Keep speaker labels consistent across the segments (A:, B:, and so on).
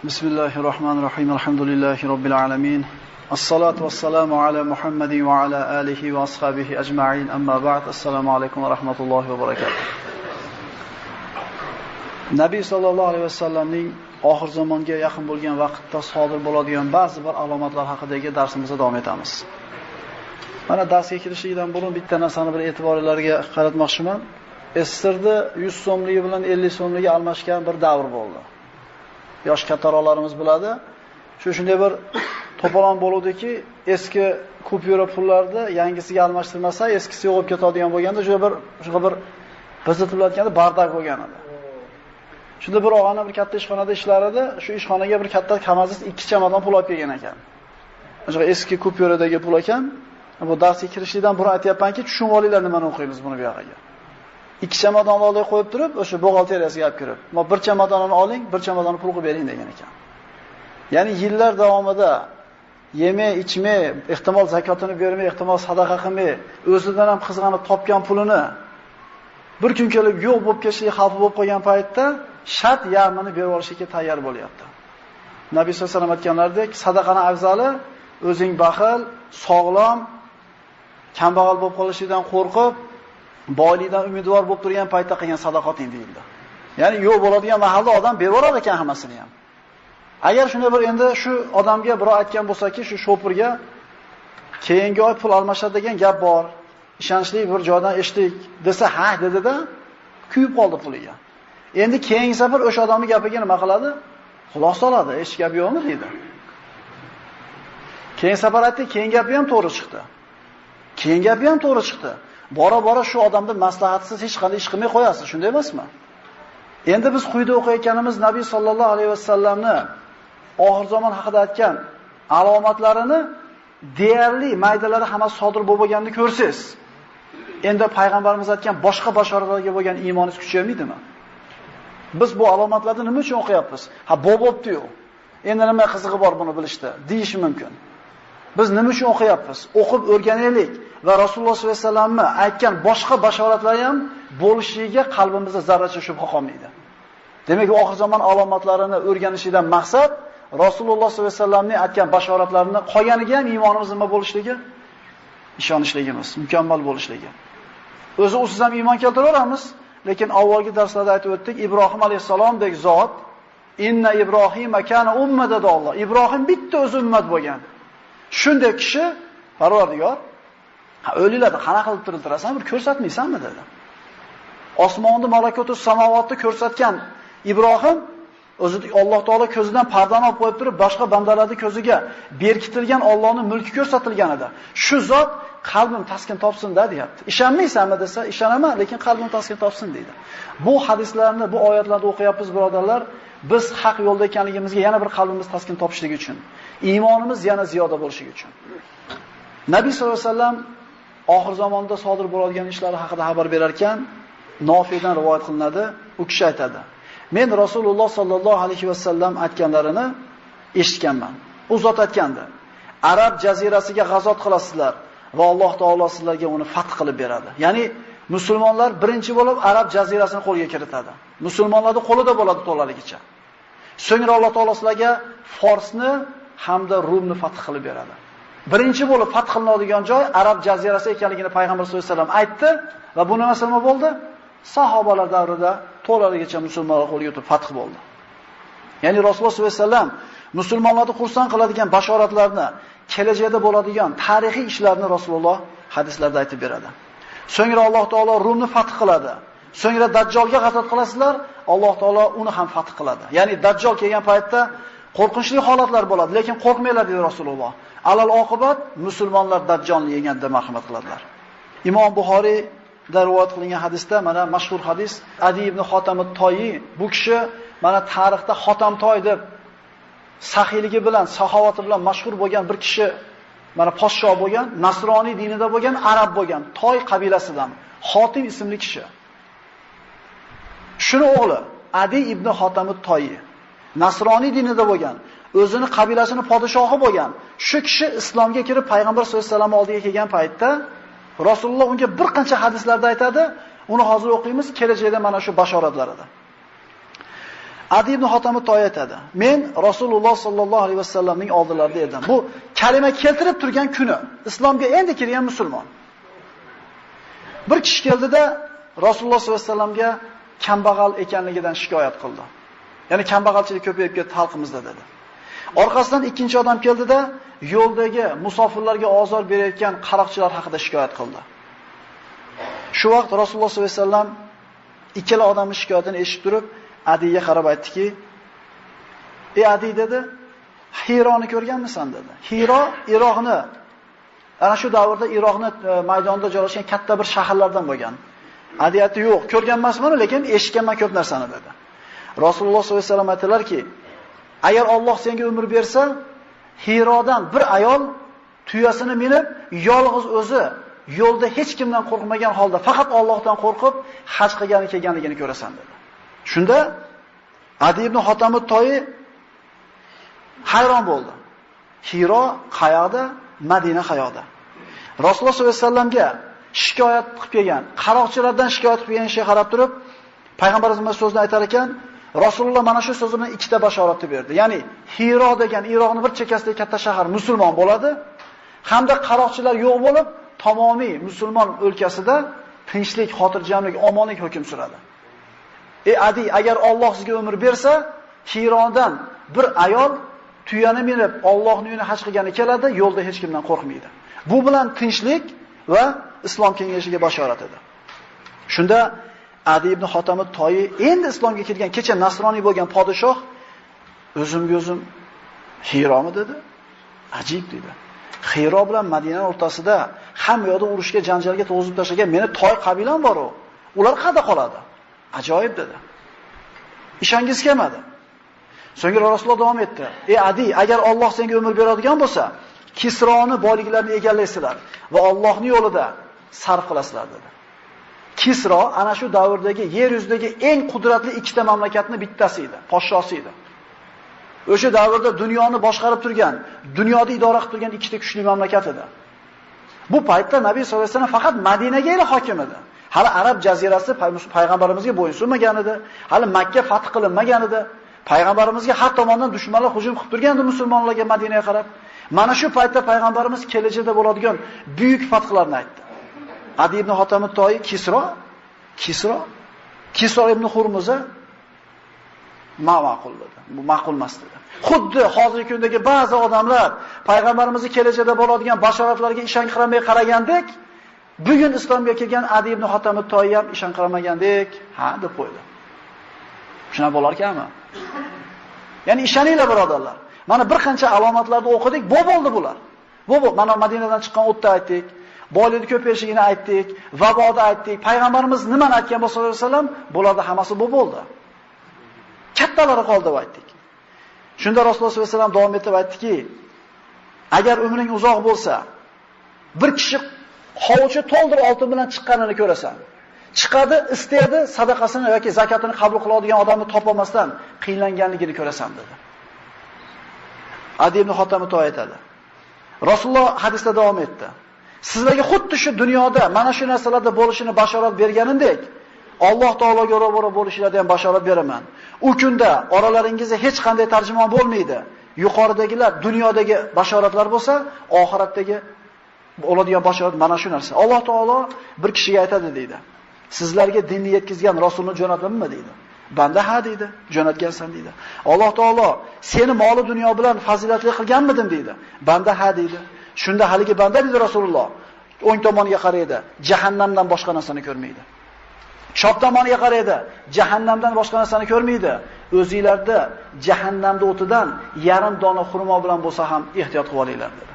A: Bismillahirrahmanirrahim. Alhamdulillahi rabbil alamin. Assalatu wassalamu ala Muhammadin va ala alihi va ashabihi ajma'in. Amma ba'd. Assalomu alaykum va rahmatullohi va barakatuh. Nabiy sallallohu alayhi vasallamning oxir zamonga yaqin bo'lgan vaqtda sodir bo'ladigan ba'zi bir alomatlar haqidagi darsimizni davom etamiz. Mana darsga kirishlikdan burun bitta narsani bir e'tiborlarga qaratmoqchiman. Estirda 100 so'mligi bilan 50 so'mligi almashgan bir davr bo'ldi. Yosh kattaroqlarimiz biladi. Shunday bir to'polon bo'luvdiki, eski kupyura pullarni yangisiga almashtirmasa, eskisi yo'qib ketadigan bo'lganda, shunga bir bizitiladigan bardak bo'lgan edi. Shunda bir og'ani bir katta ishxonada ishlar edi. Shu ishxonaga bir katta kamazis 2 chamadon pul olib kelgan ekan. O'sha eski kupyuradagi pul ekan. Bu darsga kirishlikdan burun aytayapmanki, tushunib olinglar nimani o'qiymiz buni bu yoqqa. 2 chamadonni olib qo'yib turib, o'sha buxgalteriyasiga olib kirib, "Ma bir chamadonni oling, bir chamadonni pul qo'yib bering" degan ekan. Ya'ni yillar davomida yemay, ichmay, ehtimol zakotini bermay, ehtimol sadaqa qilmay, o'zidan ham qizg'anib topgan pulini bir kun kelib yo'q bo'lib ketishlik xavfi bo'lib qolgan paytda shart yarmini berib olishga tayyor bo'lyapti. Nabiy sollallohu alayhi vasallam aytganlaridek, sadaqaning afzali o'zing baxil, sog'lom, kambag'al bo'lib qolishdan qo'rqib, boylikdan umidvor bo'lib turgan paytda qilgan sadaqating deyildi. Ya'ni yo'q bo'ladigan mahalda odam bevorar ekan hammasini ham. Agar shunday bir endi shu odamga birov aytgan bo'lsa-ki, shu shopirga keyingi oy pul almashadi degan gap bor, ishonchli bir joydan eshitdik desa, ha dedi-da, kuyib qoldi puliga. Endi keyingi safar o'sha odamning gapiga nima qiladi? Xulosa oladi, hech gap yo'qmi deydi. Keyin safar aytdi, keyin gapi ham to'g'ri chiqdi. Keyin gapi ham to'g'ri chiqdi. Bora-bora shu odamni maslahatsiz hech qanday ish qilmay qo'yasiz, shunday emasmi? Endi biz quyida o'qiyotganimiz Nabiy sallallohu alayhi vasallamni oxir zamon haqida aytgan alomatlarini deyarli maydalari hamma sodir bo'lganini ko'rsiz. Endi payg'ambarimiz aytgan boshqa bashoratlarga bo'lgan iymoningiz kuchaydimi? Biz bu alomatlarni nima uchun o'qiyapmiz? Ha, bo'pti-yu. Endi nima qizig'i bor buni bilishda, deyish mumkin. Biz nima uchun o'qiyapmiz? O'qib o'rganaylik va Rasululloh sollallohu alayhi vasallamni aytgan boshqa bashoratlar ham bo'lishiga qalbimizda zarracha shubha qolmaydi. Demak, oxir zamon alomatlarini o'rganishdan maqsad Rasululloh sollallohu alayhi vasallamning aytgan bashoratlarini qolganiga ham iymonimiz nima bo'lishligi, ishonishligimiz, mukammal bo'lishligi. O'zi usiz ham iymon keltiraveramiz, lekin avvalgi darslarda aytib o'tdik, Ibrohim alayhisalomdek zot, inna Ibrohima kana ummatan Alloh. Ibrohim bitta o'zi ummat bo'lgan. Shunday kishi, Parvardigor, o'liklarni qanaqa qilib tiriltirasan, bir ko'rsatmaysanmi dedi. Osmonni, malakotus samovotni ko'rsatgan Ibrohim o'zi Alloh taolo ko'zidan pardani olib qo'yib turib, boshqa bandalarning ko'ziga berkitilgan Allohning mulki ko'rsatilgan edi. Shu zot qalbim taskin topsin-da deyapti. Ishonmaysanmi desa, ishonaman, lekin qalbim taskin topsin deydi. Bu hadislarni, bu oyatlarni o'qiyapmiz, birodarlar. Biz haq yo'lda ekanligimizga yana bir qalbimiz taskin topishligi uchun, iymonimiz yana ziyoda bo'lishligi uchun. Nabiy sollallohu alayhi vasallam oxir zamonda sodir bo'ladigan ishlar haqida xabar berar ekan, Nofidan rivoyat qilinadi. U kishi aytadi: "Men Rasululloh sallallohu alayhi vasallam aytganlarini eshitganman." U zot aytgandi: "Arab jazirasiga g'azot qilasizlar va Alloh taolo sizlarga uni fath qilib beradi." Ya'ni musulmonlar birinchi bo'lib Arab jazirasini qo'lga kiritadi. Musulmonlarning qo'lida bo'ladi to'laligicha. So'ngra Alloh taolo sizlarga Forsni hamda Rumni fath qilib beradi. Birinchi bo'lib fath qilinadigan joy Arab jazirasi ekanligini payg'ambar sollallohu alayhi vasallam aytdi va bu nima bo'ldi? Sahobalar davrida to'laligicha musulmonlar qo'lga o'tib fath bo'ldi. Ya'ni Rasululloh sollallohu alayhi vasallam musulmonlarni xursand qiladigan bashoratlarni, kelajakda bo'ladigan tarixiy ishlarni Rasululloh hadislarda aytib beradi. So'ngra Alloh taolo Rumni fath qiladi. So'ngra Dajjolga g'azot qilasizlar, Alloh taolo uni ham fath qiladi. Ya'ni Dajjol kelgan paytda qo'rqinchli holatlar bo'ladi, lekin qo'rqmanglar dedi Rasululloh. Alal oqibat musulmonlar Dajjolni yeganda marhamat qiladilar. Imom Buxoriy da rivoyat qilingan hadisda mana mashhur hadis, Adi ibn Xotam at-Toyi, bu kishi mana tarixda Xotamtoy deb saxiyligi bilan, saxovati bilan mashhur bo'lgan bir kishi, mana podshoh bo'lgan, nasroniy dinida bo'lgan, arab bo'lgan, Toy qabilasidan Xotim ismli kishi. Shuni o'g'li Adi ibn Xotam at-Toyi nasroniy dinida bo'lgan, o'zini qabilasining podshohi bo'lgan. Shu kishi islomga kirib payg'ambar sollallohu alayhi vasallam oldiga kelgan paytda Rasululloh unga bir qancha hadislarda aytadi. Uni hozir o'qiymiz, kelajakda mana shu bashoratlarida. Adi ibn Hotam Toy aytadi. Men Rasululloh sollallohu alayhi vasallamning oldilarida edim. Bu kalima keltirib turgan kuni, islomga endi kirgan musulmon. Bir kishi keldida Rasululloh sollallohu alayhi vasallamga kambag'al ekanligidan shikoyat qildi. Ya'ni kambag'alchilik ko'payib ketdi xalqimizda dedi. Orqasidan ikkinchi odam keldida yo'ldagi musofirlarga ozor berayotgan qaroqchilar haqida shikoyat qildi. Shu vaqt Rasululloh sollallohu alayhi vasallam ikkala odamning shikoyatini eshitib turib, Adiga qarab aytdiki: "Ey Adi" dedi, "Hironi ko'rganmisan?" dedi. Hiro Iroqni, ana shu davrda Iroqni maydonida joylashgan katta bir shaharlardan bo'lgan. Adi aytdi: "Yo'q, ko'rgan emasman, lekin eshitganman ko'p narsani" dedi. Rasululloh sollallohu alayhi vasallam aytdilarki: "Agar Alloh senga umr bersa, Hirodan bir ayol tuyasini minib, yolg'iz o'zi yo'lda hech kimdan qo'rqmagan holda faqat Allohdan qo'rqib haj kelganligini ko'rasan" dedi. Shunda Adi ibn Hotam Toyi hayron bo'ldi. Hiro qayoqda, Madina qayoqda? Rasululloh sollallohu alayhi vasallamga shikoyat qilib kelgan, qaroqchilardan shikoyat qilib kelgan ishga qarab turib, payg'ambarimiz so'zni aytar ekan, Rasululloh mana shu so'zi bilan ikkita bashoratni berdi. Ya'ni Hiro degan Iroqning bir chekkasidagi katta shahar musulmon bo'ladi, hamda qaroqchilar yo'q bo'lib, tamomiy musulmon o'lkasida tinchlik, xotirjamlik, omonlik hukm suradi. Ey Adi, agar Alloh sizga umr bersa, Hirodan bir ayol tuyani minib Allohning uyini haj qilgani keladi, yo'lda hech kimdan qo'rqmaydi. Bu bilan tinchlik va islom kengashiga bashorat edi. Shunda Adi ibn Hotam Toyi endi islomga kirgan, kecha nasroniy bo'lgan podshoh o'zim Hiromi dedi. Ajib dedi. Hiro bilan Madina o'rtasida hamma yoqda urushga, janjalga to'g'izib tashlagan meni Toy qabilam bor-ku. Ular qayerda qoladi? Ajoyib dedi. Ishongiz kelmadi. So'ngra Rasululloh davom etdi. Ey Adi, agar Alloh senga umr beradigan bo'lsa, Kisroni boyliklarini egallaysizlar va Allohning yo'lida sarf qilasizlar dedi. Kisro ana shu davrdagi yer yuzidagi eng qudratli ikkita mamlakatning bittasi edi, podshosi edi. O'sha davrda dunyoni boshqarib turgan, dunyoni idora qilib turgan ikkita kuchli mamlakat edi. Bu paytda Nabiy sollallohu alayhi vasallam faqat Madinaga hokim edi. Hali Arab jazirasi payg'ambarimizga bo'ysunmagan edi. Hali Makka fath qilinmagan edi. Payg'ambarimizga har tomondan dushmanlar hujum qilib turgandi musulmonlarga Madinaga qarab. Mana shu paytda payg'ambarimiz kelajakda bo'ladigan buyuk fathlarni aytdi. Adi ibn Hotam Toyi Kisro ibn Hurmuza ma'qul dedi. Bu ma'qul emas dedi. Xuddi hozirgi kundagi ba'zi odamlar payg'ambarimizning kelajakda bo'ladigan bashoratlarga ishonqiramay qaragandek, bugun islomga kelgan Adi ibn Hotam Toyi ham ishonqiramagandek, ha deb qo'ydi. Shuna bo'lar ekanmi? Ya'ni ishoninglar birodarlar. Mana bir qancha alomatlarni o'qidik, bo'ldi bular. Mana Madinadan chiqqan o'tda aytdik, boylikni ko'payishini aytdik, vaboni aytdik. Payg'ambarimiz nimani aytgan bo'lsa sallallohu alayhi vasallam, bularda hammasi bo'ldi. Kattalari qoldi deb aytdik. Shunda Rasululloh sollallohu alayhi vasallam davom etib aytdiki, agar umring uzoq bo'lsa, bir kishi hovuchi to'ldirib oltin bilan chiqqanini ko'rasan. Chiqadi, istaydi, sadaqasini yoki zakatini qabul qiladigan odamni topolmasdan qiynlanganligini ko'rasan dedi. Adi ibn Hotam Toy aytadi. Rasululloh hadisda davom etdi. Sizlarga xuddi shu dunyoda mana shu narsalarda bo'lishini bashorat berganimdek, Alloh taologa ro'baro bo'lishlarga ham bashorat beraman. U kunda oralaringizda hech qanday tarjimon bo'lmaydi. Yuqoridagilar dunyodagi bashoratlar bo'lsa, oxiratdagi bo'ladigan bashorat mana shu narsa. Alloh taolo bir kishiga aytadi deydi. Sizlarga dinni yetkazgan rasulni jo'natdimmi deydi. Banda ha deydi, jo'natgansan deydi. Alloh taolo seni moli dunyo bilan fazilatli qilganmidim deydi. Banda ha deydi. Shunda haligi banda deydi Rasululloh, o'ng tomoniga qaraydi, jahannamdan boshqa narsani ko'rmaydi. Chop tomoniga qaraydi, jahannamdan boshqa narsani ko'rmaydi. O'zingizlarda jahannamda o'tidan yarim dona xurmo bilan bo'lsa ham ehtiyot qilib olinglar dedi.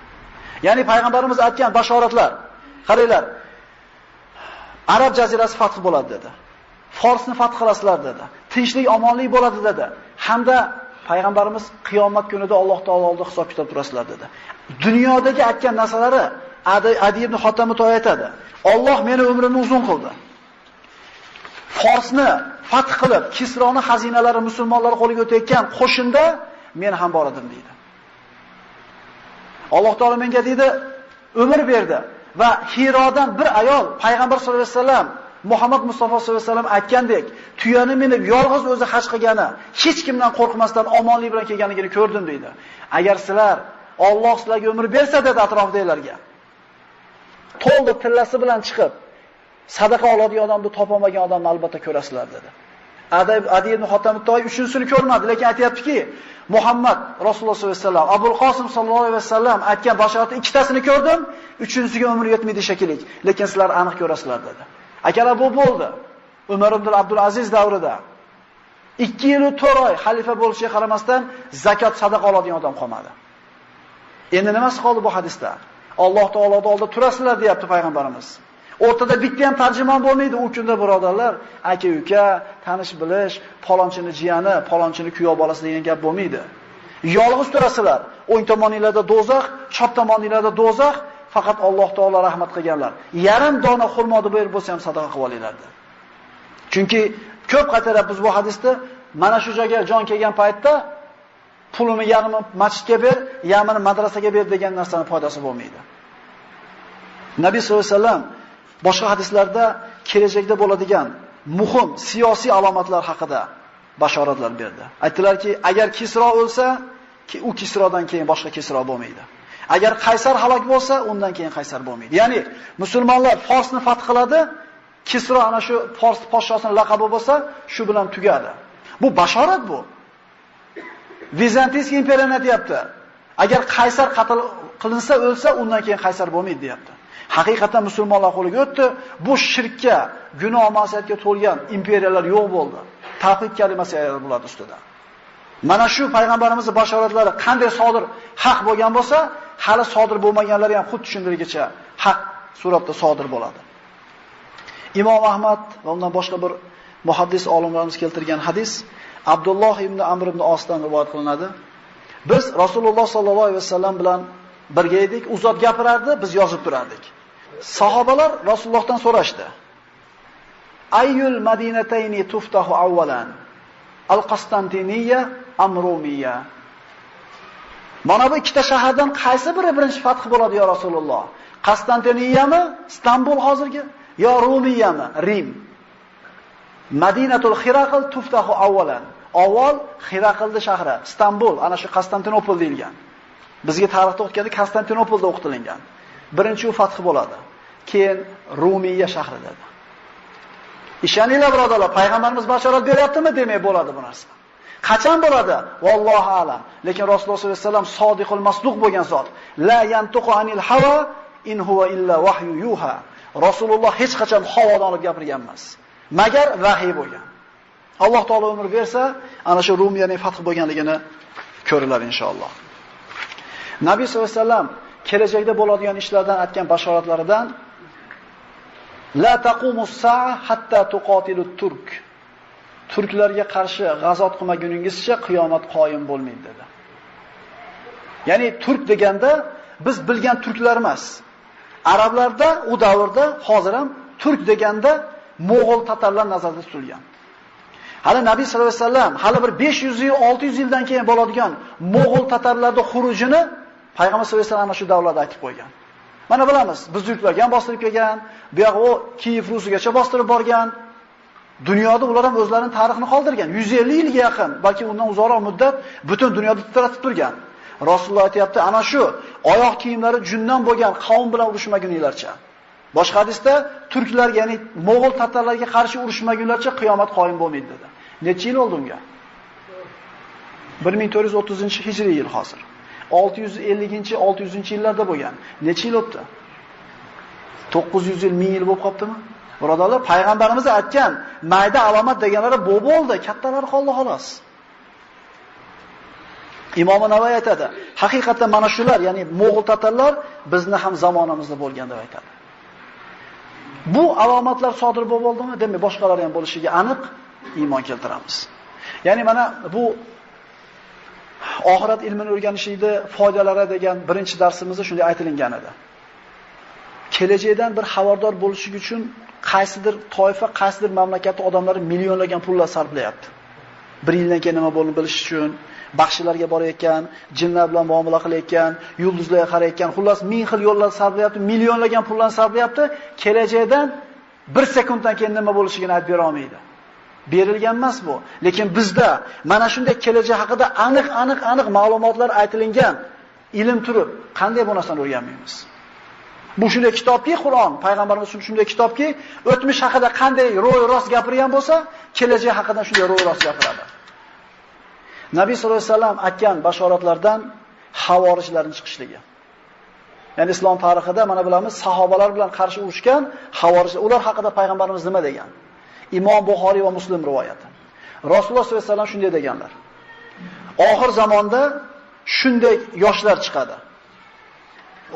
A: Ya'ni payg'ambarimiz aytgan bashoratlar, qaranglar. Arab jazirasi fath bo'ladi dedi. Forsni fath qilasizlar dedi. Tinchlik, omonlik bo'ladi dedi. Hamda payg'ambarimiz qiyomat kunida Alloh taolo oldida hisob kitob turasizlar dedi. Dunyodagi aytgan narsalari Adi ibn Hotam Toy aytadi. Alloh meni umrimni uzun qildi. Forsni fath qilib, Kisroni xazinalari musulmonlar qo'liga o'tayotgan qo'shinda men ham bor edim deydi. Alloh taolo menga deydi, umr berdi va Hirodan bir ayol payg'ambar sollallohu alayhi vasallam Muhammad Mustafa sollallohu alayhi vasallam aytgandek, tuyani minib yolg'iz o'zi haj qilgani, hech kimdan qo'rqmasdan omonlik bilan kelganligini ko'rdim deydi. Agar sizlar Alloh sizlarga umr bersa dedi atrofdagilarga, to'ldi tillasi bilan chiqib sadaqa oladigan odamni topolmagan odamni albatta ko'rasizlar dedi. Adi ibn Xotam Toy uchinchisini ko'rmadi, lekin aytayaptiki, Muhammad Rasululloh sollallohu alayhi vasallam, Abul Qosim sallallohu alayhi vasallam aytgan bashoratning ikkitasini ko'rdim, uchinchisiga umr yetmaydi shekilli, lekin sizlar aniq ko'rasizlar dedi. Akalar bu bo'ldi. Umar ibn Abdulaziz davrida 2 yil 4 oy xalifa bo'lishiga qaramasdan zakot sadaqa oladigan odam qolmadi. Endi nimasi qoldi bu hadisda? Alloh taoloning oldida turasizlar deyapti payg'ambarimiz. O'rtada bitta ham tarjimon bo'lmaydi u kunda birodarlar, aka-uka, tanish bilish, palonchini jiyani, palonchini kuyov bolasi degan gap bo'lmaydi. Yolg'iz turasizlar. O'ng tomoningizda do'zax, chap tomoningizda do'zax, faqat Alloh taolo rahmat qilganlar. Yarim dona xurmoni berib bo'lsa ham sadaqa qilib olinglardi. Chunki ko'p qaytarib biz bu hadisda mana shu joyga jon kelgan paytda pulini yarmi masjidga ber, yarmini madrasaga ber degan narsaning foydasi bo'lmaydi. Nabiy sollallohu alayhi vasallam boshqa hadislarda kelajakda bo'ladigan muhim siyosiy alomatlar haqida bashoratlar berdi. Aytdilarki, agar Kisro o'lsa, u Kisrodan keyin boshqa Kisro bo'lmaydi. Agar Qaysar halok bo'lsa, undan keyin Qaysar bo'lmaydi. Ya'ni musulmonlar Forsni fath qiladi, Kisro ana shu Fors podshosining laqabi bo'lsa, shu bilan tugadi. Bu bashorat bu. Vizantiy imperiyani aytayapti. Agar Qaysar qatl qilinsa, o'lsa, undan keyin Qaysar bo'lmaydi, deyapti. Haqiqatan musulmonlar qo'liga o'tdi. Bu shirkka, gunoh ma'siyatga to'lgan imperiyalar yo'q bo'ldi. Tavhid kalimasi ayollar bo'ladi ustida. Mana shu payg'ambarimizning bashoratlari qanday sodir haq bo'lgan bo'lsa, hali sodir bo'lmaganlari ham xuddi shundaygacha haq suratda sodir bo'ladi. Imom Ahmad va undan boshqa bir muhaddis olimlarimiz keltirgan hadis Abdulloh ibn Amr ibn Osdan rivoyat qilinadi. Biz Rasululloh sallallohu alayhi vasallam bilan birga edik, u zot gapirardi, biz yozib turardik. Sahobalar Rasulullohdan so'rashdi. Ayyul madinatayni tuftahu awwalan? Al-Qastantiniya am Rumiya? Mana bu ikkita shahardan qaysi biri birinchi fath bo'ladi ya Rasululloh? Qastantiniyami, Istanbul hozirgi, yo Rumiyami, Rim? Madinatul Xiraql tuftahu awwalan. Avval Xiraqlda shahri, Istanbul, ana shu Konstantinopol deyilgan. Bizga tarixda o'tganda Konstantinopolda o'qitilgan. Birinchi u fath bo'ladi. Keyin Rumiya shahri dedi. Ishoninglar birodarlar, payg'ambarimiz bashorat beryaptimi demay bo'ladi bu narsa. Qachon bo'ladi? Vallohu a'lam. Lekin Rasululloh sollallohu alayhi vasallam sodiqul masduq bo'lgan zot. La yantuqu anil hawa in huwa illa wahyu yuha. Rasululloh hech qachon havodan olib gapirgan emas, magar vahiy bo'lgan. Alloh taolo umr bersa, ana shu Rumiyaning fath bo'lganligini ko'rilar inshaalloh. Nabiy sollallohu alayhi vasallam kelajakda bo'ladigan ishlardan aytgan bashoratlaridan la taqumus sa'a hatta tuqatilut turk. Turklarga qarshi g'azot qilmaguningizcha qiyomat qoyim bo'lmaydi dedi. Ya'ni turk deganda biz bilgan turklar emas. Arablarda u davrda hozir ham turk deganda mo'g'ul tatarlar nazarda tutilgan. Hali Nabiy sollallohu alayhi vasallam hali bir 500 yil, 600 yildan keyin bo'ladigan mo'g'ul tatarlarning xurujini Payg'ambar sollallohu alayhi vasallam ana shu davlatda aytib qo'ygan. Mana bilamiz, biz turklarga ham bostirib kelgan, bu yoq u Kiyev Rusiyaga bostirib borgan. Dunyoda ular ham o'zlarining tarixini qoldirgan. 150 yilga yaqin, balki undan uzoqroq muddat butun dunyoda titratib turgan. Rasululloh aytayapti, ana shu oyoq kiyimlari jundan bo'lgan qavm bilan urushmaguninglarcha. Boshqa hadisda turklar, ya'ni mo'g'ul tatarlarga qarshi urushmagunlarcha qiyomat qoyim bo'lmaydi dedi. Necha yil bo'ldi unga? 1430-hijriy yil hozir. 650-600-yillarda bo'lgan. Necha yil o'tdi? 900 yil, 1000 yil bo'lib qoptimi? Birodarlar, payg'ambarimiz aytgan mayda alomat deganlari bu bo'ldi, kattalari qoldi xolos. Imom Navoiy aytadi, haqiqatan mana shular, ya'ni mo'g'ul tatarlar bizni ham zamonamizda bo'lgan deb aytadi. Bu alomatlar sodir bo'ldimi? Demak, boshqalari ham bo'lishiga aniq iymon keltiramiz. Ya'ni mana bu oxirat ilmini o'rganishlikda foydalari degan birinchi darsimizda shunday aytilgan edi. Kelajakdan bir xabardor bo'lish uchun qaysidir toifa, qaysidir mamlakatning odamlari millionlagan pullar sarflayapti. Bir yildan keyin nima bo'lishini bilish uchun, baxshilarga borayotgan, jinlar bilan muomala qilayotgan, yulduzlarga qarayotgan, xullas ming xil yo'llar sarflayapti, millionlagan pullarni sarflayapti. Kelajakdan 1 sekunddan keyin nima bo'lishini aytib bera olmaydi. Berilgan emas bu. Lekin bizda mana shunday kelajak haqida aniq ma'lumotlar aytilingan ilm turib, qanday bu narsani o'rganmaymiz? Bu shunday kitobki, Qur'on, payg'ambarimiz shunday kitobki, o'tmish haqida qanday ro'y rost gapirgan bo'lsa, kelajak haqida shunday ro'y rost gapiradi. Nabiy sollallohu alayhi vasallam aytgan bashoratlardan havorijlarning chiqishligi. Ya'ni islom tarixida mana bilamiz, sahobalar bilan qarshi urushgan havorijlar, ular haqida payg'ambarimiz nima degan? Imom Buxoriy va Muslim rivoyati. Rasululloh sollallohu alayhi vasallam shunday deganlar: Oxir zamonda shunday yoshlar chiqadi.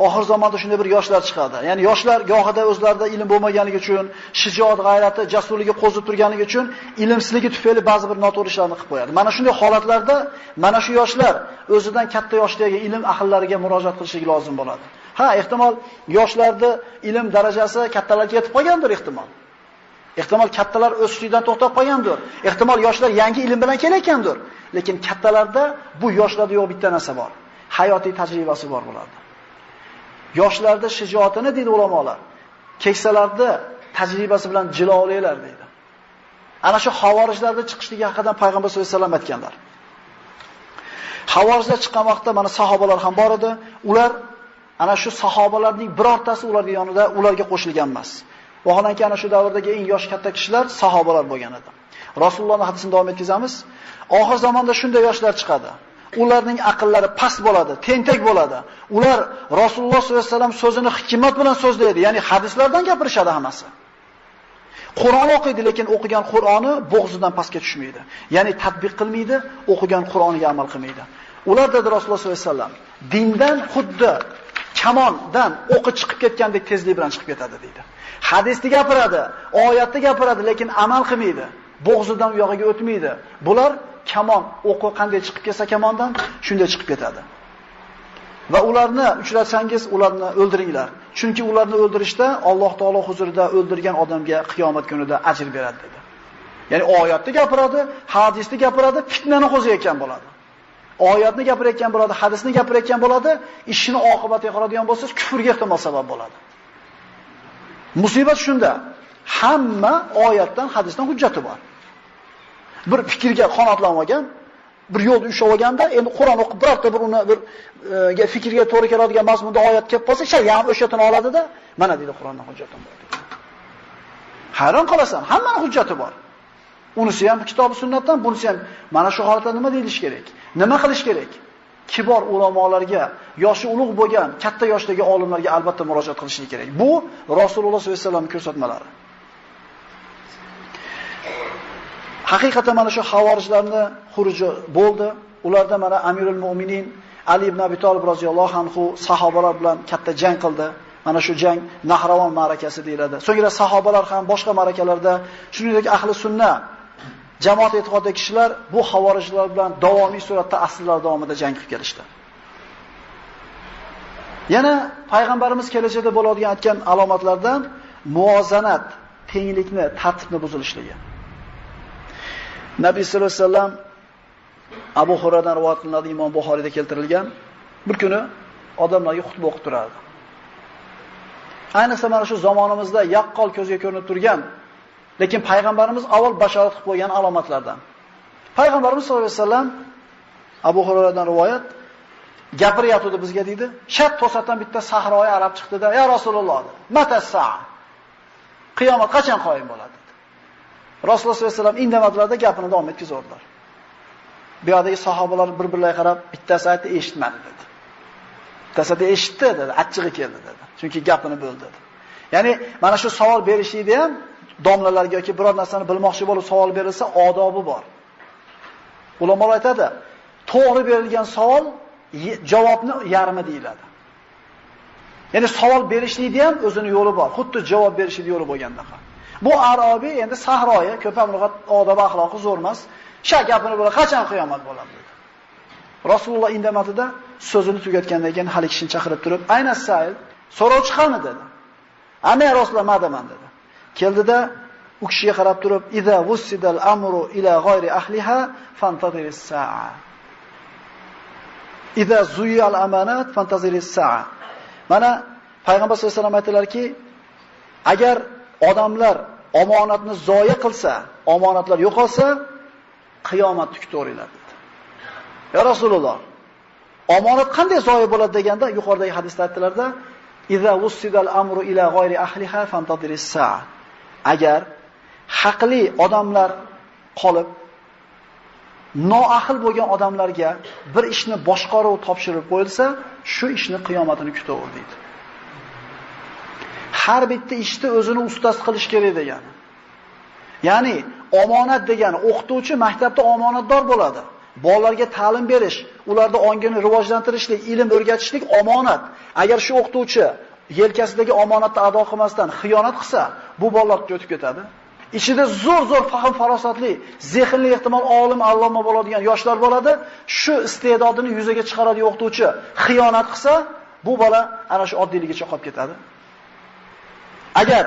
A: Oxir zamonda shunday bir yoshlar chiqadi. Ya'ni yoshlar gohida o'zlarida ilm bo'lmaganligi uchun, shijoat, g'ayrati, jasurligi qo'zib turganligi uchun ilmsizligi tufayli ba'zi bir noto'g'ri ishlarni qilib qo'yadi. Mana shunday holatlarda mana shu yoshlar o'zidan katta yoshdagi ilm ahllariga murojaat qilishligi lozim bo'ladi. Ha, ehtimol yoshlarda ilm darajasi kattalarga yetib qolgandir ehtimol. Ehtimol kattalar o'sishdan to'xtab qolgandir. Ehtimol yoshlar yangi ilm bilan kelayotgandir. Lekin kattalarda bu yoshlarda yo'q bitta narsa bor. Hayotiy tajribasi bor bo'ladi. Yoshlarda shijoatini deydi ulamolar, keksalarda tajribasi bilan jilolaylar deydi. Ana shu havorijlarda chiqishligi haqida payg'ambar sollallohu alayhi vasallam aytganlar. Havorijlar chiqqan vaqtda mana sahobalar ham bor edi. Ular ana shu sahobalarning birortasi ularning yonida ularga qo'shilgan emas. Vaholanki ana shu davrdagi eng yosh katta kishilar sahobalar bo'lgan edi. Rasulullohning hadisini davom etkazamiz. Oxir zamonda shunday yoshlar chiqadi. Ularning aqllari past bo'ladi, tentak bo'ladi. Ular Rasululloh sollallohu alayhi vasallam so'zini hikmat bilan so'zlaydi, ya'ni hadislardan gapirishadi hammasi. Qur'on o'qiydi, lekin o'qigan Qur'oni bo'g'zidan pastga tushmaydi. Ya'ni tatbiq qilmaydi, o'qigan Qur'oniga amal qilmaydi. Ular dedi Rasululloh sollallohu alayhi vasallam, dindan xuddi kamondan o'qi chiqib ketgandek tezlik bilan chiqib ketadi deydi. Hadisni gapiradi, oyatni gapiradi, lekin amal qilmaydi. Bo'g'zidan u yog'iga o'tmaydi. Bular kamon o'qi qanday chiqib kelsa kamondan shunday chiqib ketadi. Va ularni uchratsangiz, ularni o'ldiringlar. Chunki ularni o'ldirishda Alloh taolo huzurida o'ldirgan odamga qiyomat kunida ajr beradi dedi. Ya'ni oyatni gapiradi, hadisni gapiradi, fitnani qo'zayotgan bo'ladi. Oyatni gapirayotgan bo'ladi, hadisni gapirayotgan bo'ladi, ishini oqibatiga qaraydigan bo'lsangiz, kufrga ehtimol sabab bo'ladi. Musibat shunda. Hamma oyatdan, hadisdan hujjati bor. Bir fikrga qanotlanib olgan, bir yo'lda ushlab olganda, endi Qur'on o'qib birorta bir uni bir fikrga to'g'ri keladigan mazmunda oyat kelib qolsa, shay ham o'shatini oladi-da, mana deydi Qur'ondan hujjatim bor. Hayron qolasan, hammaning hujjati bor. Unisi ham kitobi sunnatdan, bunisi ham mana shu holatda nima deyilish kerak? Nima qilish kerak? Kibor ulamolarga, yoshi ulug' bo'lgan, katta yoshdagi olimlarga albatta murojaat qilishlik kerak. Bu Rasululloh sollallohu alayhi vasallam ko'rsatmalari. Haqiqatan mana shu havorijlarni xuruji bo'ldi. Ularda mana Amirul Mu'minin Ali ibn Abi Talib roziyallohu anhu sahobalar bilan katta jang qildi. Mana shu jang Nahravon ma'rakasi deyiladi. So'ngra sahobalar ham boshqa ma'rakalarda, shuningdek ahli sunna jamoat e'tiqodidagi kishilar bu havorijlar bilan davomiy suratda asrlar davomida jang qilib kelishdi. Yana payg'ambarimiz kelajakda bo'ladigan aytgan alomatlardan muvozanat, tenglikni, tartibni buzilishligi. Nabiy sollallohu alayhi vasallam Abu Hurayradan rivoyat qilinadi, Imom Buxoriyda keltirilgan. Bir kuni odamlarga xutba o'qib turardi. Ayniqsa mana shu zamonimizda yaqqol ko'zga ko'rinib turgan, lekin payg'ambarimiz avval bashorat qilib qo'ygan alomatlardan. Payg'ambarimiz sollallohu alayhi vasallam Abu Hurayradan rivoyat gapiryapti bizga deydi. Shat to'satdan bitta sahroyi arab chiqdi-da, "Ya Rasululloh, mata saa?" Qiyomat qachon qoyim bo'ladi? Rasululloh sollallohu alayhi vasallam indamadilarda gapini davom etkazaverdilar. Bu yerdagi sahobalar bir-birlariga qarab, bittasi aytdi, "Eshitmadi" dedi. Bittasi aytdi, "Eshitdi" dedi, "Achchig'i keldi" dedi. Chunki gapini bo'ldi dedi. Ya'ni mana shu savol berishlikda ham domlalarga yoki biror narsani bilmoqchi bo'lib savol berilsa, odobi bor. Ulamolar aytadi, to'g'ri berilgan savol javobni yarmi deyiladi. Ya'ni savol berishlikda ham o'zining yo'li bor, xuddi javob berishlik yo'li bo'lgandek. Bu Arobiy endi sahroyi, ko'p ham lug'at odob axloqi zo'r emas. Sha gapini bo'la qachon qiyomat bo'ladi dedi. Rasululloh indamatida so'zini tugatgandan keyin hali kishini chaqirib turib, "Ayna Sa'il?" So'rovchi qani dedi. "Ana Rasululloh madaman" dedi. Keldida u kishiga qarab turib, "Iza wussidal amru ila g'ayri ahliha fantaziris sa'a. Iza zuyal amanat fantaziris sa'a." Mana payg'ambar sollallohu alayhi vasallam aytdilarki, agar odamlar omonatni zoya qilsa, omonatlar yo'qolsa, qiyomatni kutaveringlar dedi. Ya Rasululloh, omonat qanday zoya bo'ladi deganda, yuqoridagi hadisda aytdilarda, "Iza wusidal amru ila g'ayri ahliha fantadiris sa'a." Agar haqli odamlar qolib, noahil bo'lgan odamlarga bir ishni boshqaruv topshirib qo'yilsa, shu ishni qiyomatini kutaver deydi. Har bitta ishni o'zini ustasi qilish kerak degani. Ya'ni omonat degani o'qituvchi maktabda omonatdor bo'ladi. Bolalarga ta'lim berish, ularda ongini rivojlantirishlik, ilm o'rgatishlik omonat. Agar shu o'qituvchi yelkasidagi omonatni ado qilmasdan xiyonat qilsa, bu bolalar o'tib ketadi. Ichida zo'r fahm farosatli, zehnli ehtimol olim, alloma bo'ladigan yoshlar bo'ladi. Shu iste'dodini yuzaga chiqaradigan o'qituvchi xiyonat qilsa, bu bola ana shu oddiyligicha qolib ketadi. Agar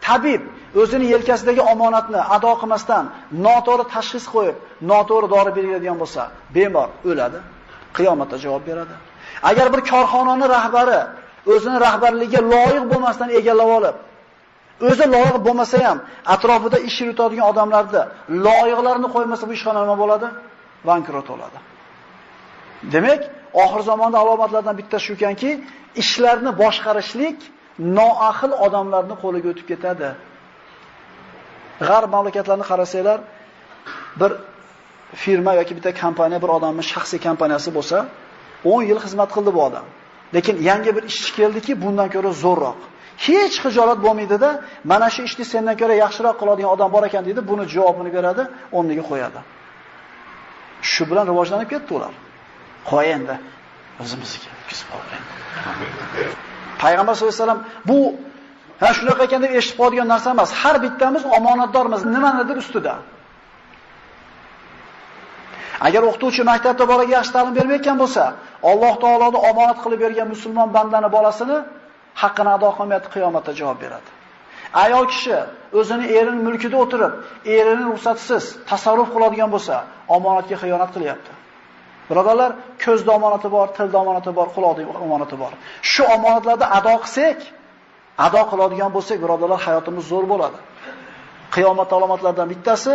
A: tabib o'zini yelkasidagi omonatni ado qilmasdan noto'g'ri tashxis qo'yib, noto'g'ri dori belgiladigan bo'lsa, bemor o'ladi, qiyomatda javob beradi. Agar bir korxonani rahbari o'zini rahbarligiga loyiq bo'lmasdan egallab olib, o'zi loyiq bo'lmasa ham atrofida ish yuritadigan odamlarni loyiqlarini qo'ymasa, bu ishxona nima bo'ladi? Bankrot bo'ladi. Demak, oxir zamonda alomatlardan bittasi shukanki, ishlarni boshqarishlik noahil odamlarning qo'liga o'tib ketadi. G'arb mamlakatlarini qarasanglar, bir firma yoki bitta kompaniya bir odamning shaxsiy kompaniyasi bo'lsa, 10 yil xizmat qildi bu odam. Lekin yangi bir ishchi keldiki, bundan ko'ra zo'rroq. Hech xijolat bo'lmaydi-da, mana shu ishni sendan ko'ra yaxshiroq qiladigan odam bor ekan deydi, buni javobini beradi, o'rniga qo'yadi. Shu bilan rivojlanib ketdi ular. Qo'y endi o'zimizga kuzib qolgan. Payg'ambar sollallohu alayhi vasallam bu shunaqa ekan deb eshitib qolgan narsa emas. Har bittamiz omonatdormiz, nimanidir ustida. Agar o'qituvchi maktabda bolaga yaxshi ta'lim bermayotgan bo'lsa, Alloh taoloning omonat qilib bergan musulmon bandani bolasini haqqini ado qilmayapti, qiyomatda javob beradi. Ayol kishi o'zini erining mulkida o'tirib, erining ruxsatisiz tasarruf qiladigan bo'lsa, omonatga xiyonat qilyapti. Birodarlar, ko'zda omonati bor, tilda omonati bor, quloqda omonati bor. Shu omonatlarni ado qilsak, ado qiladigan bo'lsak, birodarlar, hayotimiz zo'r bo'ladi. Qiyomat alomatlaridan bittasi,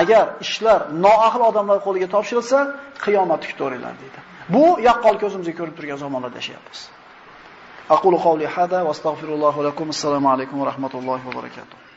A: agar ishlar noahil odamlar qo'liga topshirilsa, qiyomatni kutaveringlar deydi. Bu yaqqol ko'zimizga ko'rib turgan zamonlarda yashayapmiz. Aqulu qawli hada va astagfirullohu lakum. Assalomu alaykum va rahmatullohi va barakatuh.